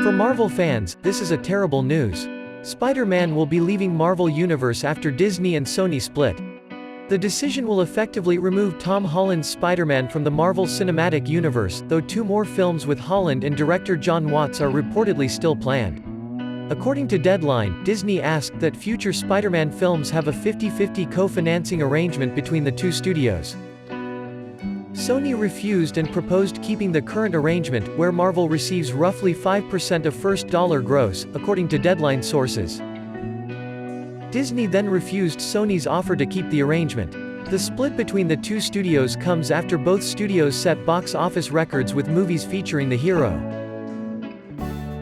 For Marvel fans, this is a terrible news. Spider-Man will be leaving Marvel Universe after Disney and Sony split. The decision will effectively remove Tom Holland's Spider-Man from the Marvel Cinematic Universe, though 2 more films with Holland and director Jon Watts are reportedly still planned. According to Deadline, Disney asked that future Spider-Man films have a 50-50 co-financing arrangement between the 2 studios. Sony refused and proposed keeping the current arrangement, where Marvel receives roughly 5% of first-dollar gross, according to Deadline sources. Disney then refused Sony's offer to keep the arrangement. The split between the 2 studios comes after both studios set box office records with movies featuring the hero.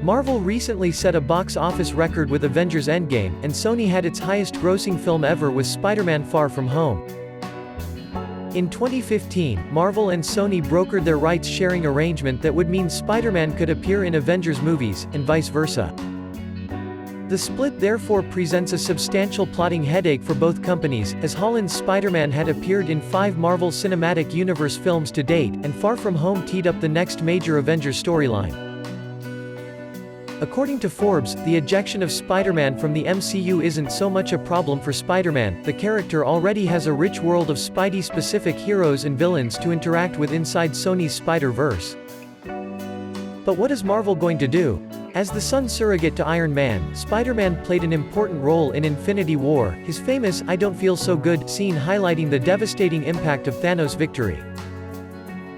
Marvel recently set a box office record with Avengers Endgame, and Sony had its highest-grossing film ever with Spider-Man Far From Home. In 2015, Marvel and Sony brokered their rights-sharing arrangement that would mean Spider-Man could appear in Avengers movies, and vice versa. The split therefore presents a substantial plotting headache for both companies, as Holland's Spider-Man had appeared in 5 Marvel Cinematic Universe films to date, and Far From Home teed up the next major Avengers storyline. According to Forbes, the ejection of Spider-Man from the MCU isn't so much a problem for Spider-Man. The character already has a rich world of Spidey-specific heroes and villains to interact with inside Sony's Spider-Verse. But what is Marvel going to do? As the son surrogate to Iron Man, Spider-Man played an important role in Infinity War, his famous "I don't feel so good" scene highlighting the devastating impact of Thanos' victory.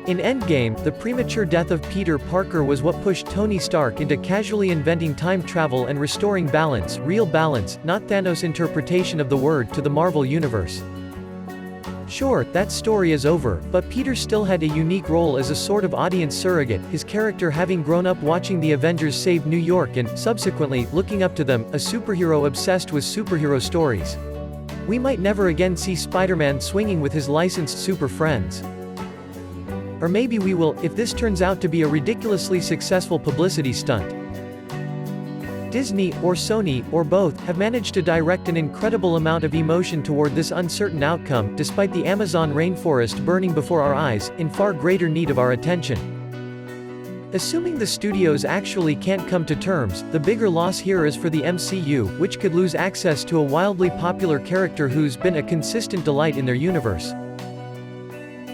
In Endgame, the premature death of Peter Parker was what pushed Tony Stark into casually inventing time travel and restoring balance, real balance, not Thanos' interpretation of the word, to the Marvel Universe. Sure, that story is over, but Peter still had a unique role as a sort of audience surrogate, his character having grown up watching the Avengers save New York and, subsequently, looking up to them, a superhero obsessed with superhero stories. We might never again see Spider-Man swinging with his licensed super friends. Or maybe we will, if this turns out to be a ridiculously successful publicity stunt. Disney, or Sony, or both, have managed to direct an incredible amount of emotion toward this uncertain outcome, despite the Amazon rainforest burning before our eyes, in far greater need of our attention. Assuming the studios actually can't come to terms, the bigger loss here is for the MCU, which could lose access to a wildly popular character who's been a consistent delight in their universe.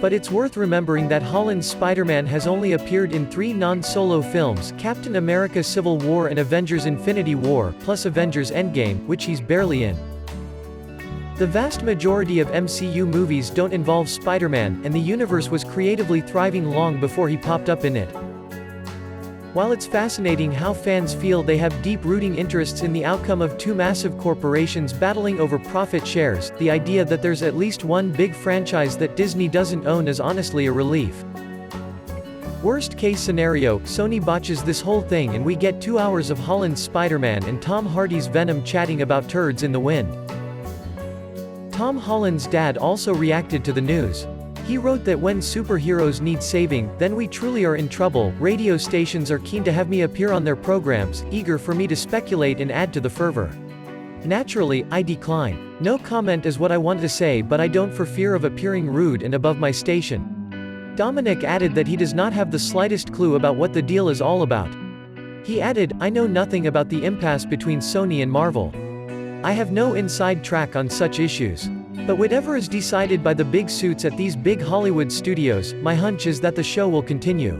But it's worth remembering that Holland's Spider-Man has only appeared in 3 non-solo films: Captain America Civil War and Avengers Infinity War, plus Avengers Endgame, which he's barely in. The vast majority of MCU movies don't involve Spider-Man, and the universe was creatively thriving long before he popped up in it. While it's fascinating how fans feel they have deep-rooting interests in the outcome of 2 massive corporations battling over profit shares, the idea that there's at least one big franchise that Disney doesn't own is honestly a relief. Worst-case scenario, Sony botches this whole thing and we get 2 hours of Holland's Spider-Man and Tom Hardy's Venom chatting about turds in the wind. Tom Holland's dad also reacted to the news. He wrote that when superheroes need saving, then we truly are in trouble. Radio stations are keen to have me appear on their programs, eager for me to speculate and add to the fervor. Naturally, I decline. No comment is what I want to say, but I don't for fear of appearing rude and above my station. Dominic added that he does not have the slightest clue about what the deal is all about. He added, "I know nothing about the impasse between Sony and Marvel. I have no inside track on such issues. But whatever is decided by the big suits at these big Hollywood studios, my hunch is that the show will continue.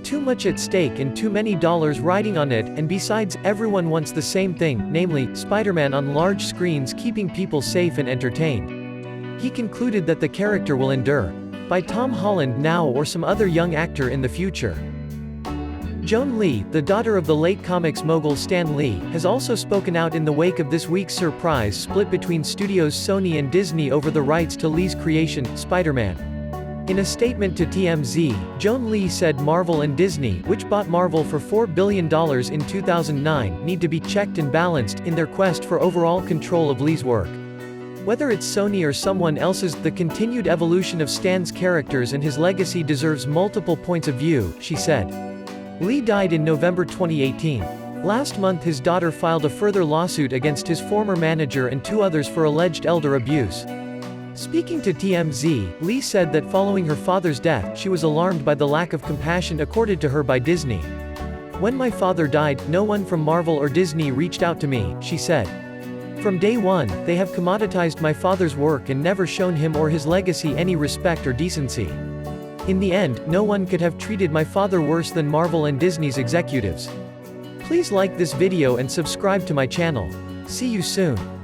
Too much at stake and too many dollars riding on it, and besides, everyone wants the same thing, namely, Spider-Man on large screens keeping people safe and entertained." He concluded that the character will endure. By Tom Holland now or some other young actor in the future. Joan Lee, the daughter of the late comics mogul Stan Lee, has also spoken out in the wake of this week's surprise split between studios Sony and Disney over the rights to Lee's creation, Spider-Man. In a statement to TMZ, Joan Lee said Marvel and Disney, which bought Marvel for $4 billion in 2009, need to be checked and balanced in their quest for overall control of Lee's work. Whether it's Sony or someone else's, the continued evolution of Stan's characters and his legacy deserves multiple points of view, she said. Lee died in November 2018. Last month his daughter filed a further lawsuit against his former manager and 2 others for alleged elder abuse. Speaking to TMZ, Lee said that following her father's death, she was alarmed by the lack of compassion accorded to her by Disney. When my father died, no one from Marvel or Disney reached out to me, she said. From day one, they have commoditized my father's work and never shown him or his legacy any respect or decency. In the end, no one could have treated my father worse than Marvel and Disney's executives. Please like this video and subscribe to my channel. See you soon.